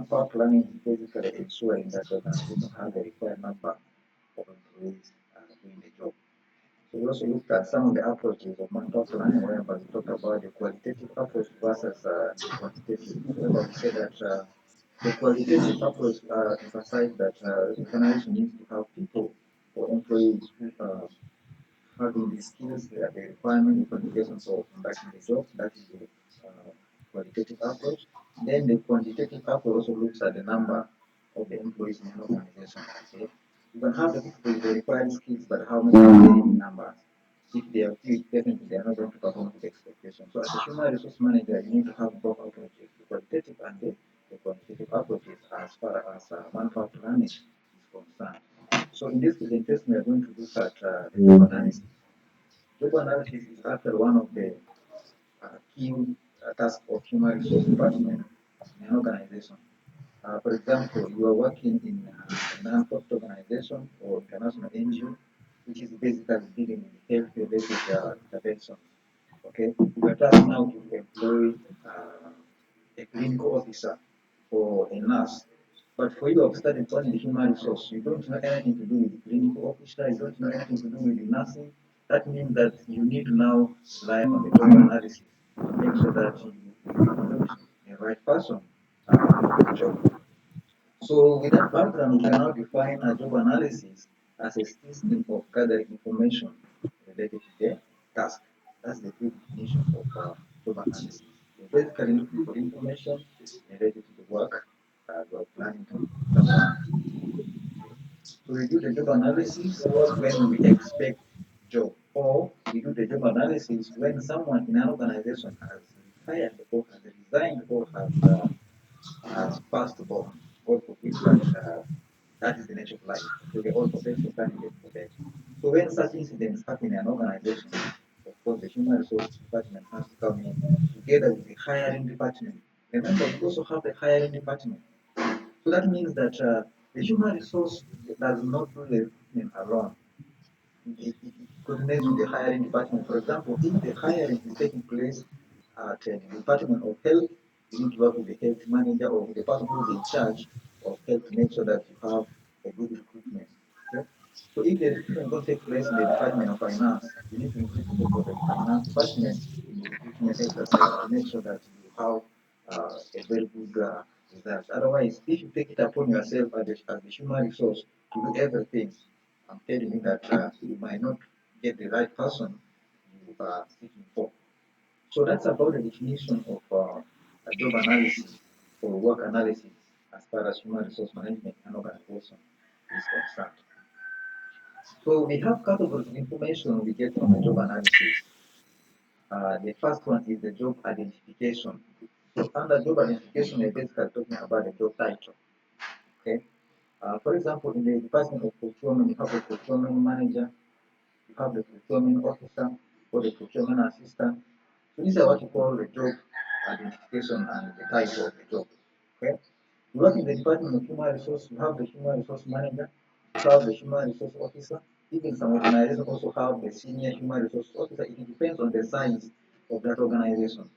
manpower planning is basically ensuring that the organization has the required number of employees doing the job. So we also looked at some of the approaches of manpower planning, whereby we talked about the qualitative approach versus the quantitative. Whereby we said that the qualitative approach emphasized that the organization needs to have people or employees who having the skills, the requirement, the qualifications for conducting the job. That is the qualitative approach. Then the quantitative approach also looks at the number of the employees in an organization. Okay? You can have the people with the required skills, but how many are there in numbers? If they are few, definitely they are not going to perform to the expectation. So as a human resource manager, you need to have both approaches, the qualitative and the quantitative approaches as far as manpower planning is concerned. So in this presentation, we are going to look at the job analysis. Job analysis is actually one of the key tasks of human resource department in an organization. For example, you are working in a non-profit organization or international NGO, which is basically dealing with health-related interventions. Okay, you are tasked now to employ a clinical officer or a nurse. But for you, I've studied only the human resource. You don't know anything to do with the clinical officer. You don't know anything to do with the nursing. That means that you need to now rely on the job analysis to make sure that you recruit the right person for the job. So with that background, we can now define a job analysis as a system of gathering information related to the task. That's the brief definition of job analysis. You're basically looking for information related to the work you're planning to perform. So we do the job analysis when we expect job, or we do the job analysis when someone in an organization has retired or has resigned or has passed on, God forbid, but that is the nature of life. So they all potential candidates for that. So when such incidents happen in an organization, of course the human resource department has to come in together with the hiring department. Remember, we also have the hiring department. So that means that the human resource does not do the recruitment alone. It coordinates with the hiring department. For example, if the hiring is taking place at the Department of Health, you need to work with the health manager or with the person who is in charge of health to make sure that you have a good recruitment. Okay? So if the recruitment don't take place in the Department of Finance, you need to include the people of the finance department in the recruitment exercise to make sure that you have a very good result. Otherwise, if you take it upon yourself as the human resource to do everything, I'm telling you that you might not get the right person you are seeking for. So that's about the definition of a job analysis or work analysis as far as human resource management and organization is concerned. So we have categories of information we get from the job analysis. The first one is the job identification. So under job identification, we're basically talking about the job title. Okay. For example, in the Department of Procurement, you have the procurement manager, you have the procurement officer or the procurement assistant. So these are what you call the job identification and the title of the job. Okay? You work in the Department of Human Resource, you have the human resource manager, you have the human resource officer. Even some organizations also have the senior human resource officer. It depends on the size of that organization.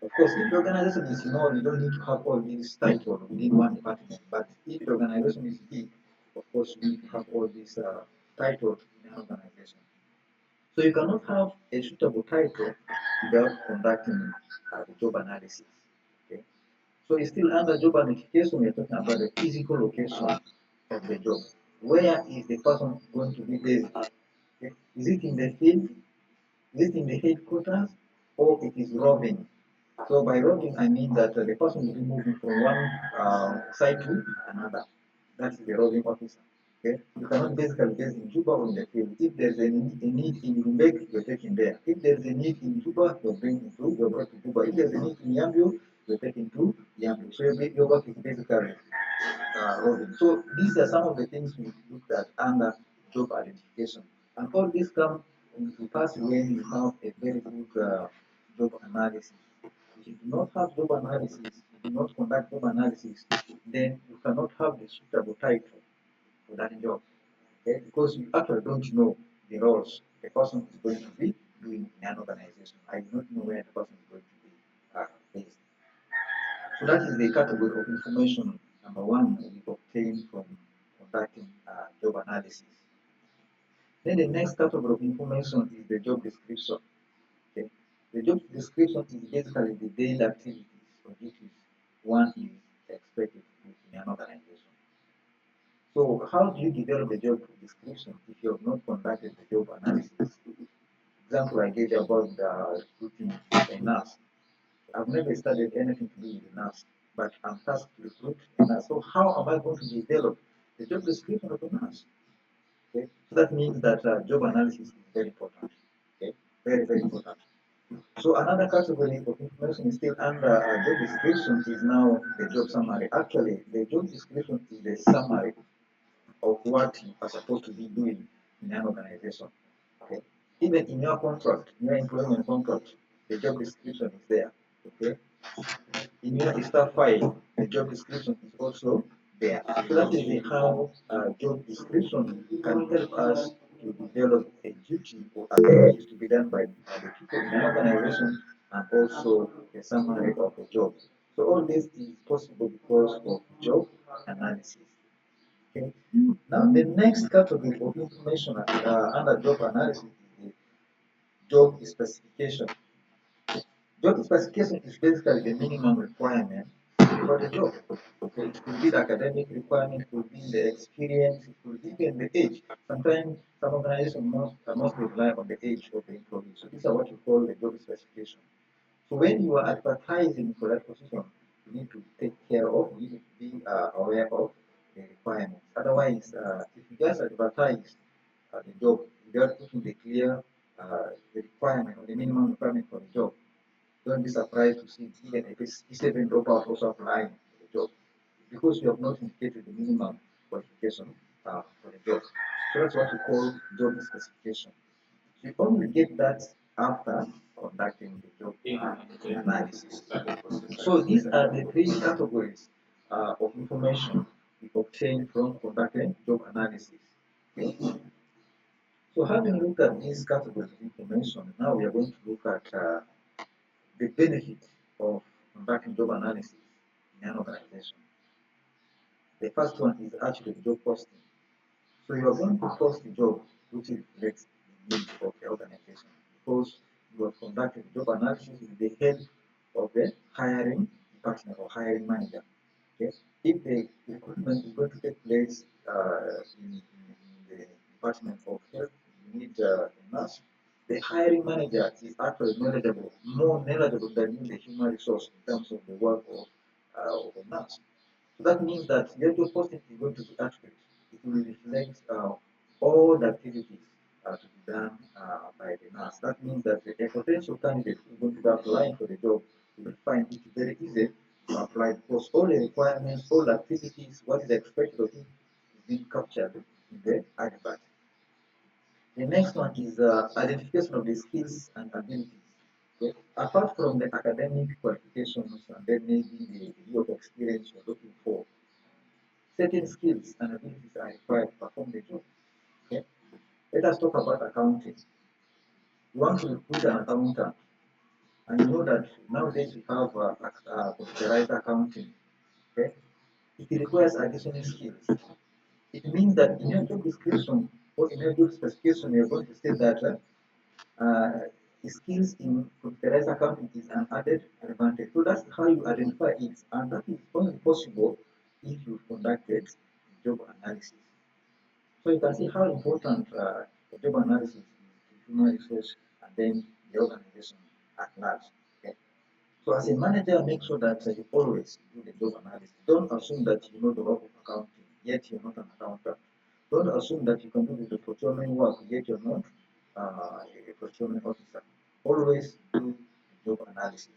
Of course, if the organization is small, you don't need to have all these titles within one department. But if the organization is big, of course, you need to have all these titles in an organization. So you cannot have a suitable title without conducting the job analysis. Okay? So it's still under job identification, we're talking about the physical location of the job. Where is the person going to be based? Okay? Is it in the field? Is it in the headquarters? Or it is roving? So by roving, I mean that the person will be moving from one site to another. That's the roving officer. Okay? You cannot basically base in Juba or in the field. If there's a need in Rumbek, you're taking there. If there's a need in Juba, you're brought to Juba. If there's a need in Yambio, you're taken to Yambio. So your work is basically roving. So these are some of the things we looked at under job identification. And all this come into pass when you have a very good job analysis. If you do not have job analysis, you do not conduct job analysis, then you cannot have the suitable title for that job. Okay? Because you actually don't know the roles the person is going to be doing in an organization. I do not know where the person is going to be based. So that is the category of information number one we obtain from conducting job analysis. Then the next category of information is the job description. Okay. The job description is basically the daily activities or duties one is expected to do in an organization. So how do you develop a job description if you have not conducted the job analysis? Example I gave you about the recruiting a nurse. I've never studied anything to do with a nurse, but I'm tasked to recruit a nurse. So how am I going to develop the job description of a nurse? Okay? So that means that job analysis is very important. Okay? Very, very important. So another category of information is still under job description is now the job summary. Actually, the job description is the summary of what you are supposed to be doing in an organization. Okay? Even in your contract, in your employment contract, the job description is there. Okay? In your staff file, the job description is also there. So that is how job description can help us to develop a duty or activities to be done by the people in an organization and also a summary of the job. So all this is possible because of job analysis. Okay. Now the next category of information under job analysis is the job specification. Job specification is basically the minimum requirement for the job. Okay, it could be the academic requirement, it could be the experience, it could be even the age. Sometimes some organizations must rely on the age of the employee. So these are what you call the job specification. So when you are advertising for that position, you need to take care of, you need to be aware of the requirements. Otherwise, if you just advertise the job without putting the clear the requirement or the minimum requirement for the job, don't be surprised to see even if it's even dropouts also applying for the job because you have not indicated the minimum qualification for the job. So that's what we call job specification. So you only get that after conducting the job analysis. So these are the three categories of information we obtain from conducting job analysis. Okay. So having looked at these categories of information, now we are going to look at the benefit of conducting job analysis in an organization. The first one is actually the job posting. So you are going to post the job which reflects the needs of the organization because you have conducted job analysis with the help of the hiring department or hiring manager. Okay? If the recruitment is going to take place in the department of health, you need a nurse. The hiring manager is actually knowledgeable, more knowledgeable than the human resource in terms of the work of a nurse. So that means that your job posting is going to be accurate. It will reflect all the activities to be done by the nurse. That means that a potential candidate who is going to be applying for the job will find it very easy to apply because all the requirements, all the activities, what is expected of him is being captured in the advert. The next one is identification of the skills and abilities. Okay? Apart from the academic qualifications and then maybe the degree of experience you're looking for, certain skills and abilities are required to perform the job. Okay? Let us talk about accounting. You want to recruit an accountant, and you know that nowadays we have computerized accounting. Okay? It requires additional skills. It means that in your job description or in your job specification, you're going to say that skills in computerized accounting is an added advantage. So that's how you identify it, and that is only possible if you conducted job analysis. So you can see how important the job analysis is to human resource and then the organization at large. Okay? So as a manager, make sure that you always do the job analysis. Don't assume that you know the work of accounting, yet you're not an accountant. Don't assume that you can do the procurement work, yet you're not a procurement officer. Always do the job analysis.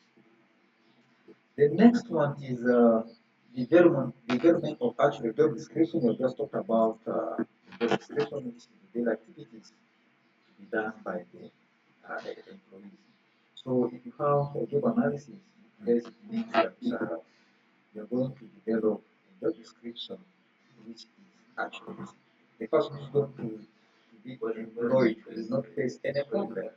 The next one is development of actual job description. We just talked about job description, which is the daily activities to be done by the employees. So if you have a job analysis, this means that you're going to develop a job description which is accurate. The person who's going to be employed will not face any problem,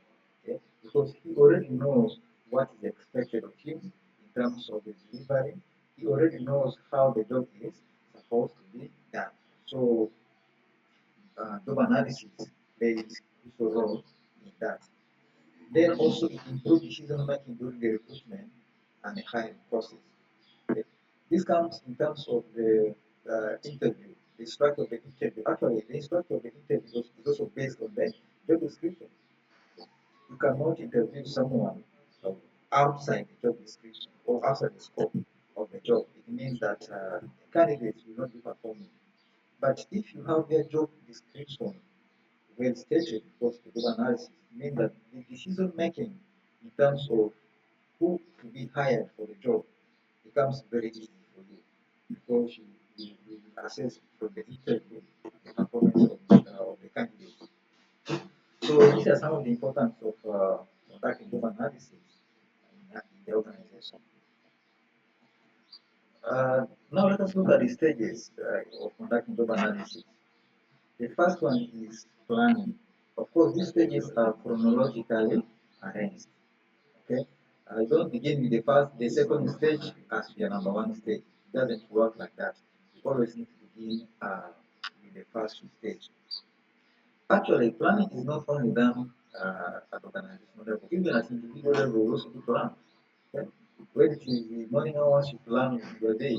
okay? Because he already knows what is expected of him in terms of the delivery how the job is supposed to be done. So job analysis plays a crucial role in that. Then also it improves decision making during the recruitment and the hiring process. Okay. This comes in terms of the interview, the structure of the interview. Actually, the structure of the interview is also based on the job description. You cannot interview someone uh, outside the job description or outside the scope of the job. It means that candidates will not be performing. But if you have their job description well stated, because the job analysis means that the decision making in terms of who to be hired for the job becomes very easy for you because you assess from the interview the performance of the candidate. So these are some of the importance of conducting job analysis in the organization. Now let us look at the stages of conducting job analysis. The first one is planning. Of course, these stages are chronologically arranged. Okay, you don't begin with the second stage as your number one stage. It doesn't work like that. You always need to begin with the first stage. Actually, planning is not only done at organizational level. Even at individual level, we also do plan. Okay? When it is the morning hours, you plan your day.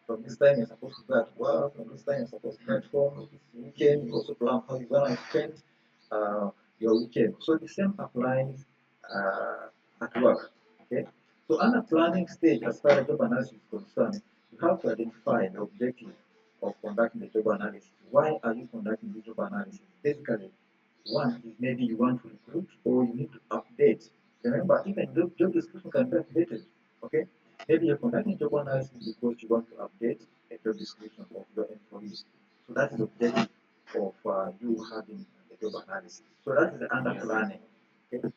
From this time, you're supposed to go at work. From this time, you're supposed to go at home. If it's the weekend, you also plan how you're going to spend uh, your weekend. So the same applies at work. Okay? So, under planning stage, as far as job analysis is concerned, you have to identify the objective of conducting the job analysis. Why are you conducting the job analysis? Basically, one is maybe you want to recruit or you need to update. Remember, even job description can be updated. Okay? Maybe you're conducting job analysis because you want to update a job description of your employees. So that is the objective of you having the job analysis. So that is under planning. Okay?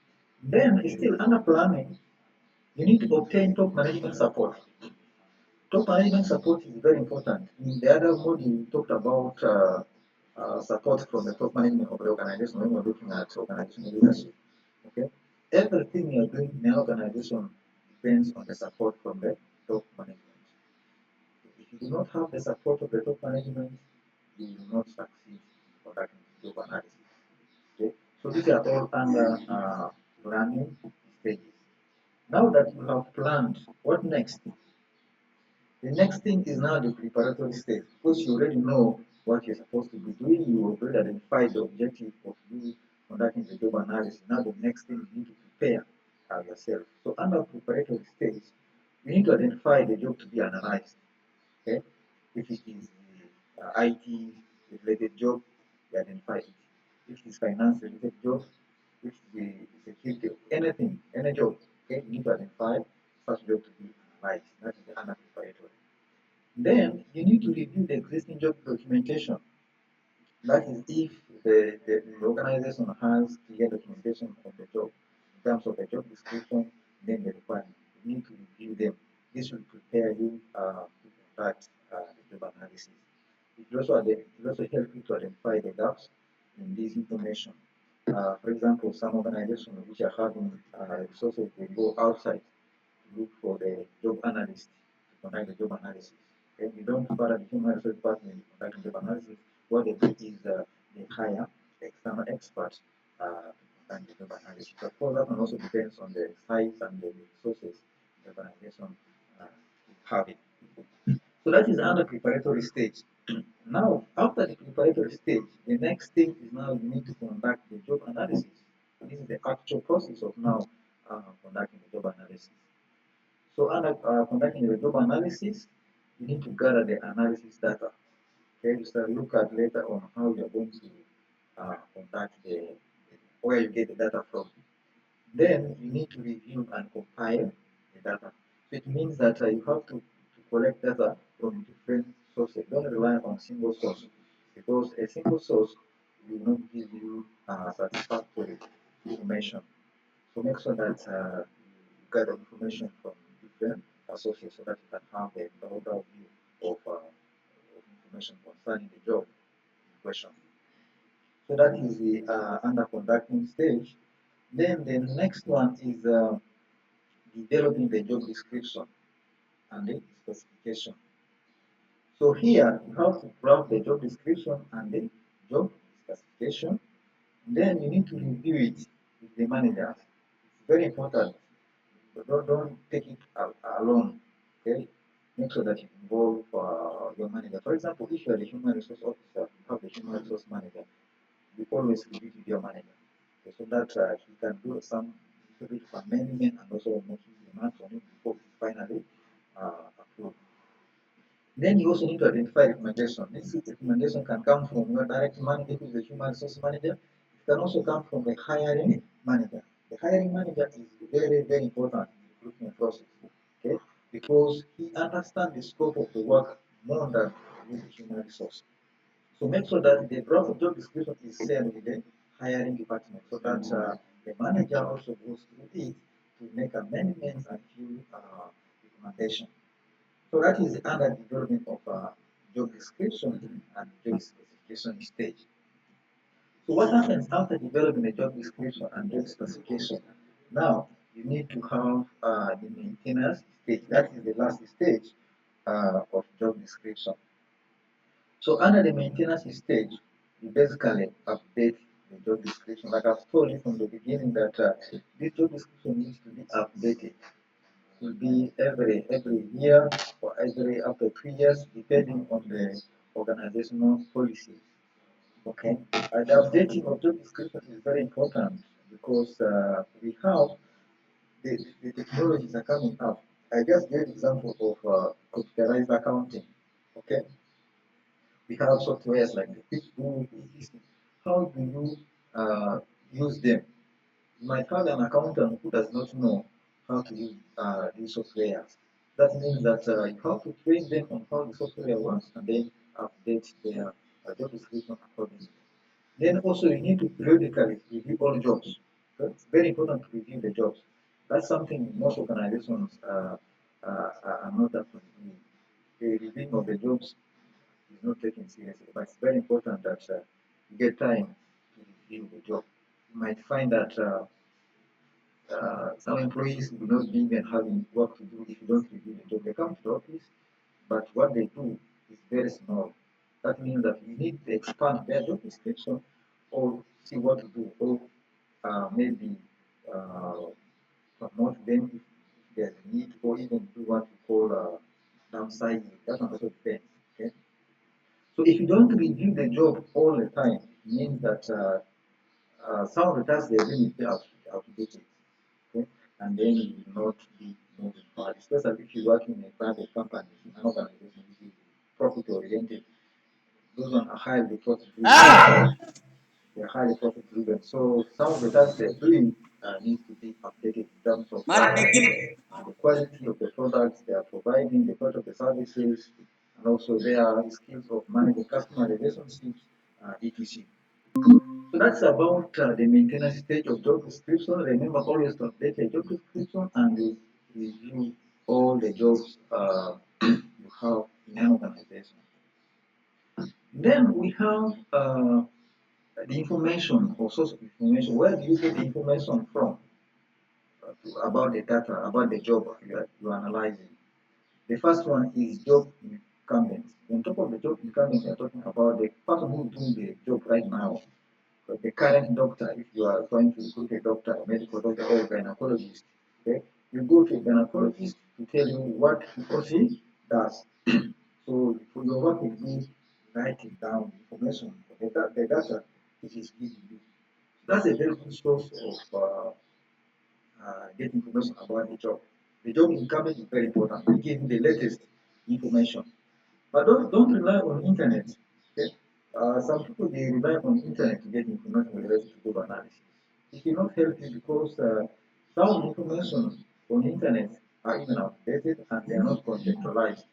Then, still under planning, you need to obtain top management support. Top management support is very important. In the other module, we talked about support from the top management of the organization when we're looking at organizational leadership. Okay, everything you're doing in an organization depends on the support from the top management. If you do not have the support of the top management, you will not succeed in conducting job analysis. Okay, so these are all under planning stages. Now that you have planned, what next? The next thing is now the preparatory stage. Because you already know what you're supposed to be doing, you already identify the objective of you conducting the job analysis. Now the next thing you need to prepare yourself. So under preparatory stage, you need to identify the job to be analyzed. Okay? If it is the IT related job, you identify it. If it is finance related job, if the security, anything, any job, okay, you need to identify such job to be analyzed. That is the under preparatory. Then you need to review the existing job documentation. That is if the organization has clear documentation of the job in terms of the job description, then the requirement. You need to review them. This will prepare you to conduct the job analysis. It will also help you to identify the gaps in this information. For example, some organizations which are having resources, they go outside look for the job analyst to conduct the job analysis. And you don't bother the human resource department to conduct the job analysis. What they do is they hire external experts to conduct the job analysis. Of course, that one also depends on the size and the resources the organization is having. So that is under preparatory stage. Now, after the preparatory stage, the next thing is now you need to conduct the job analysis. This is the actual process of now conducting the job analysis. So under conducting the job analysis, you need to gather the analysis data. Okay, you start look at later on how you're going to conduct where you get the data from. Then you need to review and compile the data. So it means that you have to collect data from different sources. Don't rely on single source because a single source will not give you satisfactory information. So make sure that you gather information from different sources so that you can have a broader view of information concerning the job in question. So that is the under conducting stage. Then the next one is developing the job description and the specification. So here you have to draft the job description and the job specification. Then you need to review it with the manager. It's very important. But don't take it alone. Okay? Make sure that you involve your manager. For example, if you are the human resource officer, you have the human resource manager, you always review with your manager. Okay, so that he can do some little bit of amendment and also making demands on it before it's finally approved. Then you also need to identify recommendation. This recommendation can come from your direct manager, who is the human resource manager. It can also come from the hiring manager. The hiring manager is very, very important in the recruitment process, okay? Because he understands the scope of the work more than the human resource. So make sure that the draft of job description is shared with the hiring department so that the manager also goes through it to make amendments and few recommendations. So that is under development of job description and job specification stage. So what happens after developing the job description and job specification? Now you need to have the maintenance stage. That is the last stage of job description. So under the maintenance stage, you basically update the job description. Like I've told you from the beginning that this job description needs to be updated. It will be every year or every after 3 years, depending on the organizational policy. Okay, and the updating of job description is very important because we have the technologies are coming up. I just gave example of computerized accounting. Okay, we have softwares like the QuickBooks, etc. How do you use them? You might have an accountant who does not know how to use these softwares. That means that you have to train them on how the software works and then update their job description accordingly. Then also you need to periodically review all jobs. So it's very important to review the jobs. That's something most organizations are not actually doing. The reviewing of the jobs is not taken seriously, but it's very important that you get time to review the job. You might find that some employees will not be even having work to do if you don't review the job. They come to the office, but what they do is very small. That means that you need to expand their job description or see what to do, or maybe uh, promote them if there's a need, or even do what we call downsizing. That one also depends. Okay? So if you don't review the job all the time, it means that some of the tasks they're doing is outdated. Okay? And then you will not be moving forward, especially if you work in a private company, an organization which is profit oriented. Those ones are highly profit driven. They're highly profit driven. So some of the tasks they're doing need to be updated in terms of the quality of the products they are providing, the quality of the services, and also their skills of managing customer relationships, etc. So that's about the maintenance stage of job description. Remember always to update your job description and review all the jobs you have in an organization. Then we have the information or source of information. Where do you get the information from about the data, about the job you are analyzing? The first one is job incumbents. On top of the job incumbents, we are talking about the person who is doing the job right now. So the current doctor, if you are trying to recruit a doctor, a medical doctor, or a gynecologist, okay, you go to a gynecologist to tell you what he or she does. So for your work will be writing down information, the data which is giving you. That's a very good source of getting information about the job. The job incoming is very important. We give you the latest information. But don't rely on internet. Okay? Some people they rely on internet to get information related to job analysis. It will not help you because some information on internet are even outdated and they are not contextualized.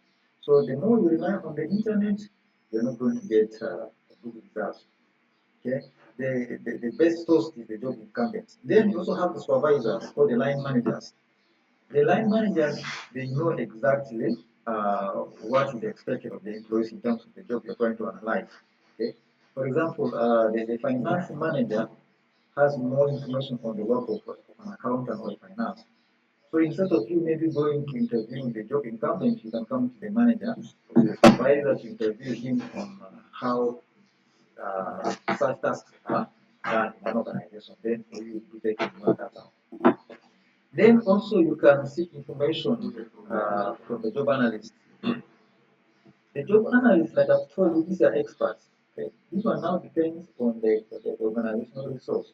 So the more you rely on the internet, you're not going to get good results. Okay, the best source is the job incumbents. Then you also have the supervisors or the line managers. The line managers, they know exactly what is expected of the employees in terms of the job you're trying to analyze. Okay? For example, the finance manager has more information on the work of an accountant or a finance. So instead of you maybe going to interview the job incumbent, you can come to the manager or the supervisor to interview him on how such tasks are done in an organization. Then for you to take it work out. Then also you can seek information from the job analyst. The job analyst, like I've told you, these are experts. Okay? This one now depends on the organizational resource.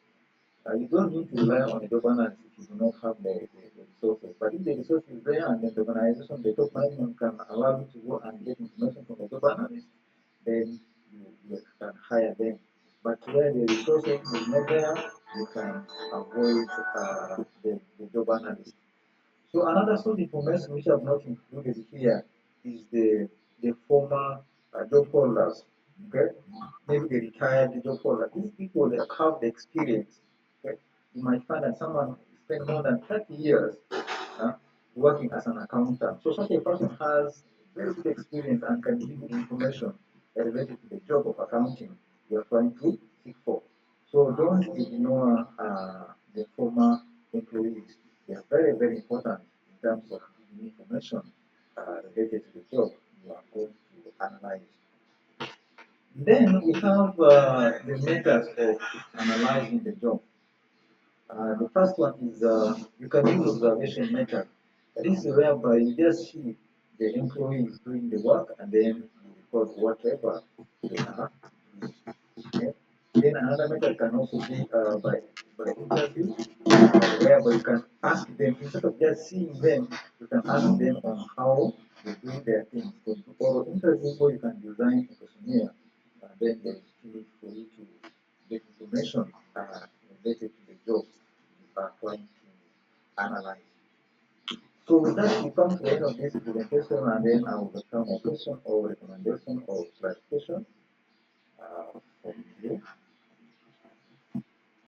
You don't need to rely on a job analyst if you do not have the resources. But if the resource is there and then the organization, the top management can allow you to go and get information from the job analyst, then you can hire them. But where the resources is not there, you can avoid the job analyst. So another source information which I've not included here is the former job holders. Okay, maybe the retired job holder. These people they have the experience. Okay, you might find that someone spent more than 30 years uh, working as an accountant. So such a person has very good experience and can give you information related to the job of accounting you are trying to seek for. So don't ignore the former employees. They are very, very important in terms of giving information related to the job you are going to analyze. Then we have the methods of analyzing the job. The first one is you can use observation method. This is whereby you just see the employees doing the work and then you record whatever they are doing. Okay? Then another method can also be by interview, whereby you can ask them instead of just seeing them, you can ask them on how they do their things. So for interview, where you can design a questionnaire, and then they still for you to get information related to the job you are trying to analyze. So with that, we come to the end of this presentation, and then I will become a question or recommendation or clarification from you.